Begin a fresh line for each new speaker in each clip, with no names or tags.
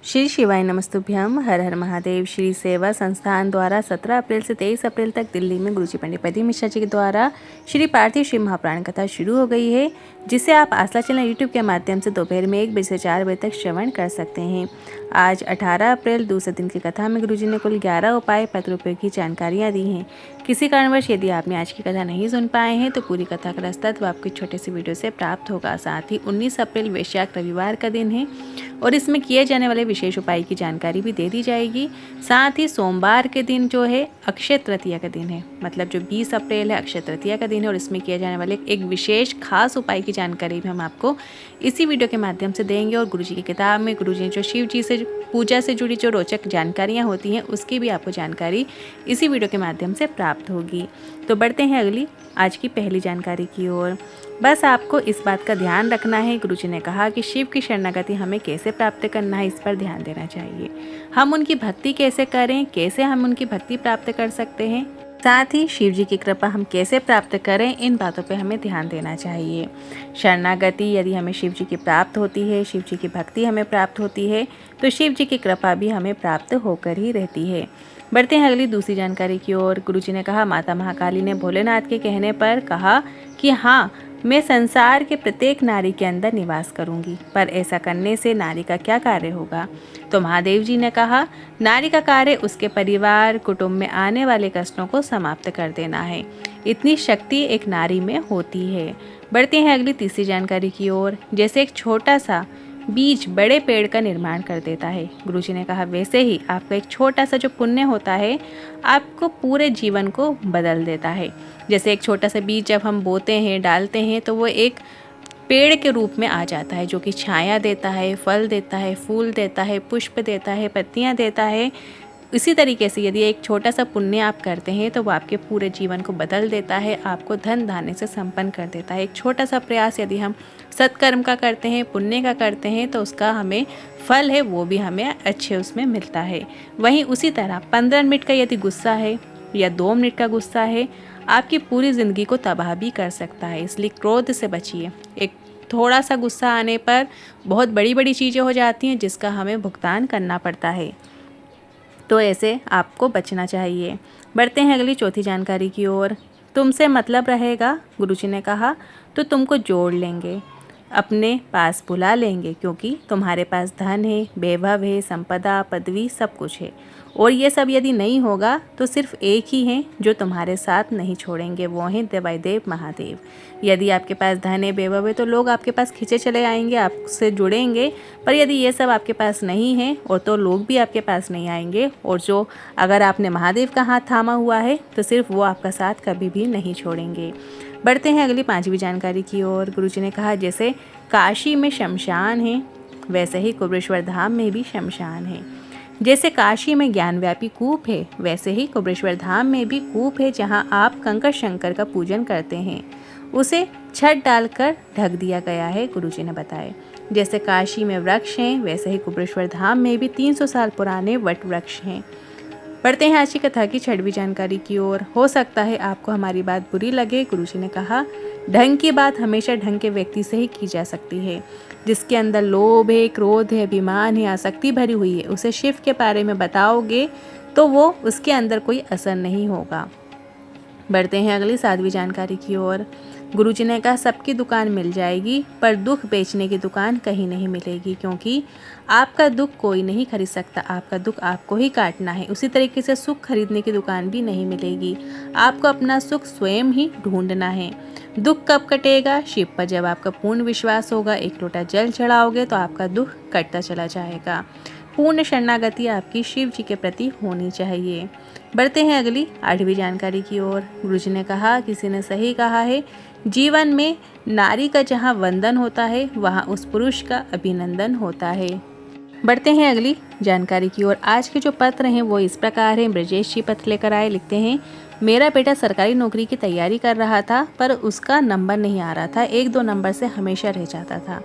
श्री शिवाय नमस्तुभ्यम। हर हर महादेव। श्री सेवा संस्थान द्वारा 17 अप्रैल से 23 अप्रैल तक दिल्ली में गुरुजी पंडित प्रदीप मिश्रा जी के द्वारा श्री पार्थिव शिव महापुराण कथा शुरू हो गई है, जिसे आप आस्था चैनल यूट्यूब के माध्यम से दोपहर में 1 बजे से 4 बजे तक श्रवण कर सकते हैं। आज 18 अप्रैल दूसरे दिन की कथा में गुरुजी ने कुल 11 उपाय पत्र उपयोगी जानकारियाँ दी हैं। किसी कारणवश यदि आपने आज की कथा नहीं सुन पाए हैं तो पूरी कथा का रसतत्व आपको छोटे से वीडियो से प्राप्त होगा। साथ ही 19 अप्रैल वैशाख रविवार का दिन है और इसमें किए जाने वाले विशेष उपाय की जानकारी भी दे दी जाएगी। साथ ही सोमवार के दिन जो है अक्षय तृतीया का दिन है, मतलब जो 20 अप्रैल है अक्षय तृतीया का दिन है और इसमें किए जाने वाले एक विशेष खास उपाय की जानकारी भी हम आपको इसी वीडियो के माध्यम से देंगे। और गुरुजी की किताब में गुरुजी ने जो शिव जी से पूजा से जुड़ी जो रोचक जानकारियाँ होती हैं उसकी भी आपको जानकारी इसी वीडियो के माध्यम से प्राप्त होगी। तो बढ़ते हैं अगली आज की पहली जानकारी की ओर। बस आपको इस बात का ध्यान रखना है, गुरुजी ने कहा कि शिव की शरणागति हमें कैसे प्राप्त करना है, इस पर ध्यान देना चाहिए। हम उनकी भक्ति कैसे करें, कैसे हम उनकी भक्ति प्राप्त कर सकते हैं, साथ ही शिव जी की कृपा हम कैसे प्राप्त करें, इन बातों पे हमें ध्यान देना चाहिए। शरणागति यदि हमें शिव जी की प्राप्त होती है, शिव जी की भक्ति हमें प्राप्त होती है, तो शिव जी की कृपा भी हमें प्राप्त होकर ही रहती है। बढ़ते हैं अगली दूसरी जानकारी की ओर। गुरुजी ने कहा, माता महाकाली ने भोलेनाथ के कहने पर कहा कि हाँ, मैं संसार के प्रत्येक नारी के अंदर निवास करूंगी, पर ऐसा करने से नारी का क्या कार्य होगा? तो महादेव जी ने कहा, नारी का कार्य उसके परिवार कुटुंब में आने वाले कष्टों को समाप्त कर देना है। इतनी शक्ति एक नारी में होती है। बढ़ते हैं अगली तीसरी जानकारी की ओर। जैसे एक छोटा सा बीज बड़े पेड़ का निर्माण कर देता है, गुरुजी ने कहा, वैसे ही आपका एक छोटा सा जो पुण्य होता है आपको पूरे जीवन को बदल देता है। जैसे एक छोटा सा बीज जब हम बोते हैं, डालते हैं, तो वो एक पेड़ के रूप में आ जाता है, जो कि छाया देता है, फल देता है, फूल देता है, पुष्प देता है, पत्तियां देता है। इसी तरीके से यदि एक छोटा सा पुण्य आप करते हैं तो वो आपके पूरे जीवन को बदल देता है, आपको धन धान्य से संपन्न कर देता है। एक छोटा सा प्रयास यदि हम सत्कर्म का करते हैं, पुण्य का करते हैं, तो उसका हमें फल है वो भी हमें अच्छे उसमें मिलता है। वहीं उसी तरह 15 मिनट का यदि गुस्सा है या 2 मिनट का गुस्सा है, आपकी पूरी ज़िंदगी को तबाह भी कर सकता है। इसलिए क्रोध से बचिए। एक थोड़ा सा गुस्सा आने पर बहुत बड़ी बड़ी चीज़ें हो जाती हैं जिसका हमें भुगतान करना पड़ता है, तो ऐसे आपको बचना चाहिए। बढ़ते हैं अगली चौथी जानकारी की ओर। तुमसे मतलब रहेगा, गुरुजी ने कहा, तो तुमको जोड़ लेंगे, अपने पास बुला लेंगे, क्योंकि तुम्हारे पास धन है, वैभव है, संपदा, पदवी, सब कुछ है। और ये सब यदि नहीं होगा तो सिर्फ एक ही हैं जो तुम्हारे साथ नहीं छोड़ेंगे, वो हैं देवादिदेव महादेव। यदि आपके पास धन है, वैभव है, तो लोग आपके पास खींचे चले आएंगे, आपसे जुड़ेंगे। पर यदि ये सब आपके पास नहीं है और तो लोग भी आपके पास नहीं आएंगे। और जो अगर आपने महादेव का हाथ थामा हुआ है तो सिर्फ वो आपका साथ कभी भी नहीं छोड़ेंगे। बढ़ते हैं अगली 5वीं जानकारी की ओर। गुरुजी ने कहा, जैसे काशी में शमशान है वैसे ही कुबेरेश्वर धाम में भी शमशान है। जैसे काशी में ज्ञानव्यापी कूप है वैसे ही कुबेरेश्वर धाम में भी कूप है, जहाँ आप कंकर शंकर का पूजन करते हैं, उसे छत डालकर ढक दिया गया है, गुरुजी ने बताया। जैसे काशी में वृक्ष हैं वैसे ही कुबेरेश्वर धाम में भी 300 साल पुराने वट वृक्ष हैं। बढ़ते हैं आज की कथा की 6वीं जानकारी की ओर। हो सकता है आपको हमारी बात बुरी लगे, गुरुजी ने कहा, ढंग की बात हमेशा ढंग के व्यक्ति से ही की जा सकती है। जिसके अंदर लोभ है, क्रोध है, अभिमान है, आसक्ति भरी हुई है, उसे शिव के बारे में बताओगे तो वो उसके अंदर कोई असर नहीं होगा। बढ़ते हैं अगली 7वीं जानकारी की ओर। गुरुजी ने कहा, सबकी दुकान मिल जाएगी पर दुख बेचने की दुकान कहीं नहीं मिलेगी, क्योंकि आपका दुख कोई नहीं खरीद सकता, आपका दुख आपको ही काटना है। उसी तरीके से सुख खरीदने की दुकान भी नहीं मिलेगी, आपको अपना सुख स्वयं ही ढूंढना है। दुख कब कटेगा? शिव पर जब आपका पूर्ण विश्वास होगा। एक लोटा जल चढ़ाओगे तो आपका दुख कटता चला जाएगा। पूर्ण शरणागति आपकी शिव जी के प्रति होनी चाहिए। बढ़ते हैं अगली 8वीं जानकारी की ओर। गुरुजी ने कहा, किसी ने सही कहा है, जीवन में नारी का जहाँ वंदन होता है वहाँ उस पुरुष का अभिनंदन होता है। बढ़ते हैं अगली जानकारी की ओर। आज के जो पत्र हैं वो इस प्रकार हैं। ब्रजेश जी पत्र लेकर आए, लिखते हैं, मेरा बेटा सरकारी नौकरी की तैयारी कर रहा था पर उसका नंबर नहीं आ रहा था, 1-2 नंबर से हमेशा रह जाता था।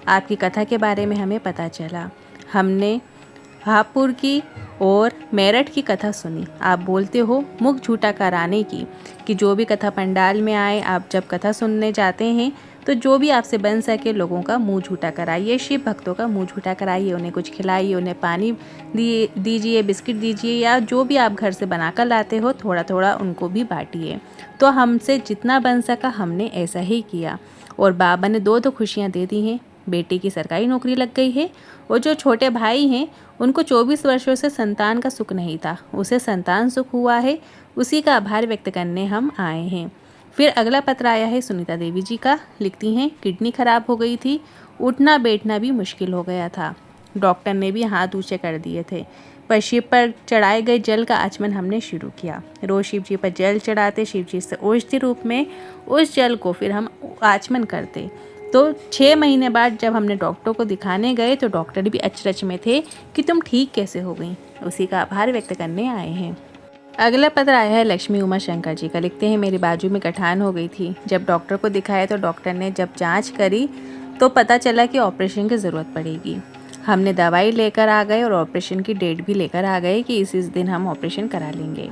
आपकी कथा के बारे में हमें पता चला, हमने हापुड़ की और मेरठ की कथा सुनी। आप बोलते हो मुख झूठा कराने की, कि जो भी कथा पंडाल में आए, आप जब कथा सुनने जाते हैं तो जो भी आपसे बन सके लोगों का मुंह झूठा कराइए, शिव भक्तों का मुंह झूठा कराइए, उन्हें कुछ खिलाइए, उन्हें पानी दीजिए, बिस्किट दीजिए, या जो भी आप घर से बनाकर लाते हो थोड़ा थोड़ा उनको भी बांटिए। तो हमसे जितना बन सका हमने ऐसा ही किया, और बाबा ने दो खुशियाँ दे दी हैं। बेटे की सरकारी नौकरी लग गई है, और जो छोटे भाई हैं उनको 24 वर्षों से संतान का सुख नहीं था, उसे संतान सुख हुआ है, उसी का आभार व्यक्त करने हम आए हैं। फिर अगला पत्र आया है सुनीता देवी जी का। लिखती हैं, किडनी खराब हो गई थी, उठना बैठना भी मुश्किल हो गया था, डॉक्टर ने भी हाथ ऊंचे कर दिए थे, पर शिव पर चढ़ाए गए जल का आचमन हमने शुरू किया। रोज शिव जी पर जल चढ़ाते, शिव जी से औषधि रूप में उस जल को फिर हम आचमन करते। तो 6 महीने बाद जब हमने डॉक्टर को दिखाने गए तो डॉक्टर भी अचरज में थे कि तुम ठीक कैसे हो गई, उसी का आभार व्यक्त करने आए हैं। अगला पत्र आया है लक्ष्मी उमा शंकर जी का। लिखते हैं, मेरी बाजू में गठान हो गई थी, जब डॉक्टर को दिखाया तो डॉक्टर ने जब जांच करी तो पता चला कि ऑपरेशन की ज़रूरत पड़ेगी। हमने दवाई लेकर आ गए और ऑपरेशन की डेट भी लेकर आ गए कि इस दिन हम ऑपरेशन करा लेंगे।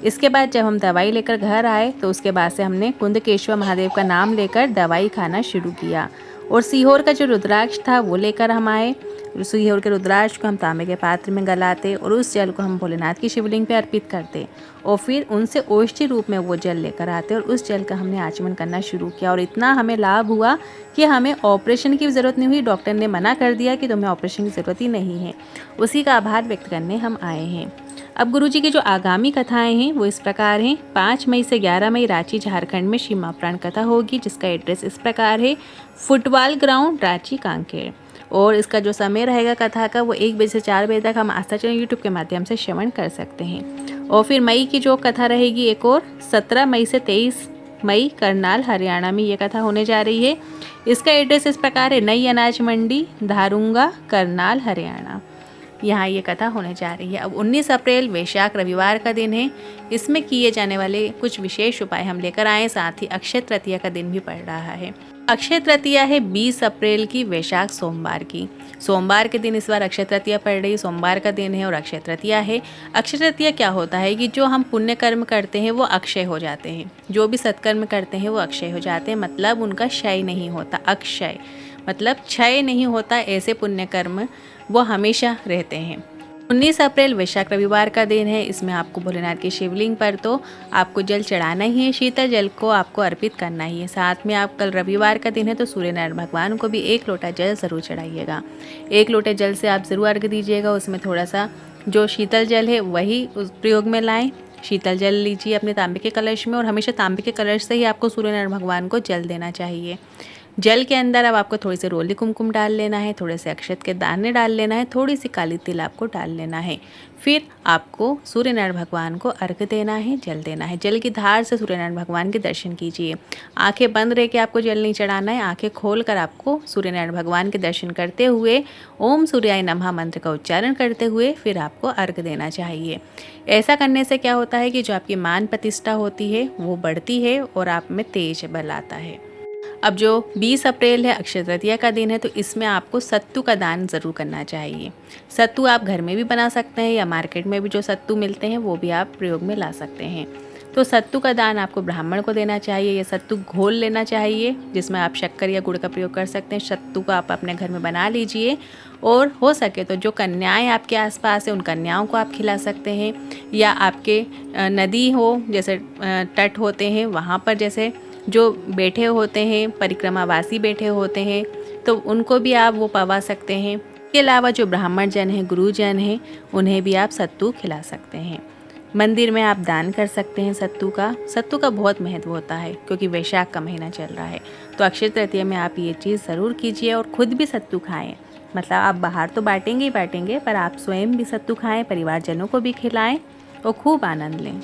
इसके बाद जब हम दवाई लेकर घर आए तो उसके बाद से हमने कुंदकेश्वर महादेव का नाम लेकर दवाई खाना शुरू किया, और सीहोर का जो रुद्राक्ष था वो लेकर हम आए। सीहोर के रुद्राक्ष को हम तांबे के पात्र में गलाते और उस जल को हम भोलेनाथ की शिवलिंग पे अर्पित करते, और फिर उनसे औषधि रूप में वो जल लेकर आते और उस जल का हमने आचमन करना शुरू किया। और इतना हमें लाभ हुआ कि हमें ऑपरेशन की ज़रूरत नहीं हुई, डॉक्टर ने मना कर दिया कि तुम्हें ऑपरेशन की ज़रूरत ही नहीं है। उसी का आभार व्यक्त करने हम आए हैं। अब गुरुजी की जो आगामी कथाएं हैं वो इस प्रकार हैं। 5 मई से 11 मई रांची झारखंड में शिव महाप्राण कथा होगी, जिसका एड्रेस इस प्रकार है, फुटबॉल ग्राउंड रांची कांकेर। और इसका जो समय रहेगा कथा का वो 1 बजे से 4 बजे तक हम आस्था चैनल यूट्यूब के माध्यम से श्रवण कर सकते हैं। और फिर मई की जो कथा रहेगी एक और 17 मई से 23 मई करनाल हरियाणा में ये कथा होने जा रही है। इसका एड्रेस इस प्रकार है, नई अनाज मंडी धारूंगा करनाल हरियाणा, यहाँ ये कथा होने जा रही है। अब 19 अप्रैल वैशाख रविवार का दिन है, इसमें किए जाने वाले कुछ विशेष उपाय हम लेकर आए, साथ ही अक्षय तृतीया का दिन भी पड़ रहा है। अक्षय तृतीया है 20 अप्रैल की, वैशाख सोमवार की। सोमवार के दिन इस बार अक्षय तृतीया पड़ रही है, सोमवार का दिन है और अक्षय तृतीया है। अक्षय तृतीया क्या होता है कि जो हम पुण्य कर्म करते हैं वो अक्षय हो जाते हैं, जो भी सत्कर्म करते हैं वो अक्षय हो जाते हैं, मतलब उनका क्षय नहीं होता। अक्षय मतलब क्षय नहीं होता, ऐसे पुण्य कर्म वो हमेशा रहते हैं। 19 अप्रैल वैशाख रविवार का दिन है, इसमें आपको भोलेनाथ की शिवलिंग पर तो आपको जल चढ़ाना ही है, शीतल जल को आपको अर्पित करना ही है। साथ में आप कल रविवार का दिन है तो सूर्यनारायण भगवान को भी 1 लोटा जल ज़रूर चढ़ाइएगा। 1 लोटे जल से आप ज़रूर अर्घ दीजिएगा, उसमें थोड़ा सा जो शीतल जल है वही उस प्रयोग में लाएँ। शीतल जल लीजिए अपने तांबे के कलश में, और हमेशा तांबे के कलश से ही आपको सूर्यनारायण भगवान को जल देना चाहिए। जल के अंदर अब आपको थोड़ी सी रोली कुमकुम डाल लेना है, थोड़े से अक्षत के दाने डाल लेना है, थोड़ी सी काली तिल आपको डाल लेना है। फिर आपको सूर्यनारायण भगवान को अर्घ देना है, जल देना है। जल की धार से सूर्यनारायण भगवान के दर्शन कीजिए। आंखें बंद रह के आपको जल नहीं चढ़ाना है, आंखें खोल कर आपको सूर्यनारायण भगवान के दर्शन करते हुए ओम सूर्याय नमः मंत्र का उच्चारण करते हुए फिर आपको अर्घ देना चाहिए। ऐसा करने से क्या होता है कि जो आपकी मान प्रतिष्ठा होती है वो बढ़ती है और आप में तेज बल आता है। अब जो 20 अप्रैल है अक्षय तृतीया का दिन है, तो इसमें आपको सत्तू का दान ज़रूर करना चाहिए। सत्तू आप घर में भी बना सकते हैं या मार्केट में भी जो सत्तू मिलते हैं वो भी आप प्रयोग में ला सकते हैं। तो सत्तू का दान आपको ब्राह्मण को देना चाहिए, या सत्तू घोल लेना चाहिए, जिसमें आप शक्कर या गुड़ का प्रयोग कर सकते हैं। सत्तू को आप अपने घर में बना लीजिए, और हो सके तो जो कन्याएं आपके आसपास है उन कन्याओं को आप खिला सकते हैं, या आपके नदी हो जैसे तट होते हैं वहाँ पर जैसे जो बैठे होते हैं परिक्रमावासी बैठे होते हैं तो उनको भी आप वो पवा सकते हैं। इसके अलावा जो ब्राह्मण जन हैं, गुरुजन हैं, उन्हें भी आप सत्तू खिला सकते हैं। मंदिर में आप दान कर सकते हैं सत्तू का। सत्तू का बहुत महत्व होता है क्योंकि वैशाख का महीना चल रहा है, तो अक्षय तृतीया में आप ये चीज़ ज़रूर कीजिए और ख़ुद भी सत्तू खाएँ। मतलब आप बाहर तो बांटेंगे ही बांटेंगे, पर आप स्वयं भी सत्तू खाएँ, परिवारजनों को भी खिलाएँ और खूब आनंद लें।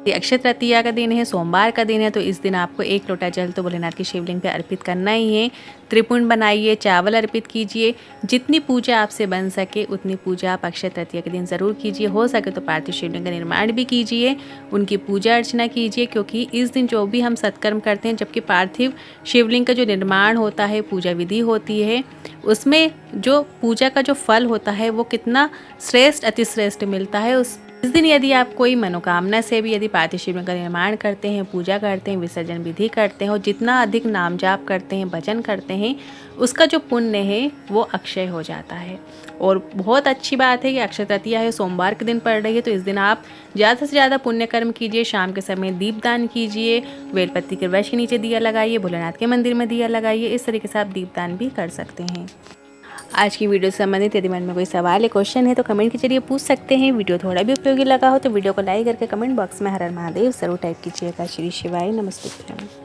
अक्षय तृतीया का दिन है, सोमवार का दिन है, तो इस दिन आपको 1 लोटा जल तो भोलेनाथ की शिवलिंग पे अर्पित करना ही है। त्रिपुंड बनाइए, चावल अर्पित कीजिए, जितनी पूजा आपसे बन सके उतनी पूजा आप अक्षय तृतीया के दिन ज़रूर कीजिए। हो सके तो पार्थिव शिवलिंग का निर्माण भी कीजिए, उनकी पूजा अर्चना कीजिए, क्योंकि इस दिन जो भी हम सत्कर्म करते हैं, जबकि पार्थिव शिवलिंग का जो निर्माण होता है, पूजा विधि होती है, उसमें जो पूजा का जो फल होता है वो कितना श्रेष्ठ अतिश्रेष्ठ मिलता है, इस दिन यदि आप कोई मनोकामना से भी यदि पार्थिव शिवलिंग का निर्माण करते हैं, पूजा करते हैं, विसर्जन विधि करते हैं और जितना अधिक नाम जाप करते हैं, भजन करते हैं, उसका जो पुण्य है वो अक्षय हो जाता है। और बहुत अच्छी बात है कि अक्षय तृतीया है, सोमवार के दिन पड़ रही है, तो इस दिन आप ज़्यादा से ज़्यादा पुण्य कर्म कीजिए। शाम के समय दीपदान कीजिए, बेलपत्ती के वृक्ष के नीचे दिया लगाइए, भोलेनाथ के मंदिर में दिया लगाइए। इस तरीके से आप दीपदान भी कर सकते हैं। आज की वीडियो से संबंधित यदि मन में कोई सवाल या क्वेश्चन है तो कमेंट के जरिए पूछ सकते हैं। वीडियो थोड़ा भी उपयोगी लगा हो तो वीडियो को लाइक करके कमेंट बॉक्स में हर हर महादेव जरूर टाइप कीजिएगा। श्री शिवाय नमस्ते।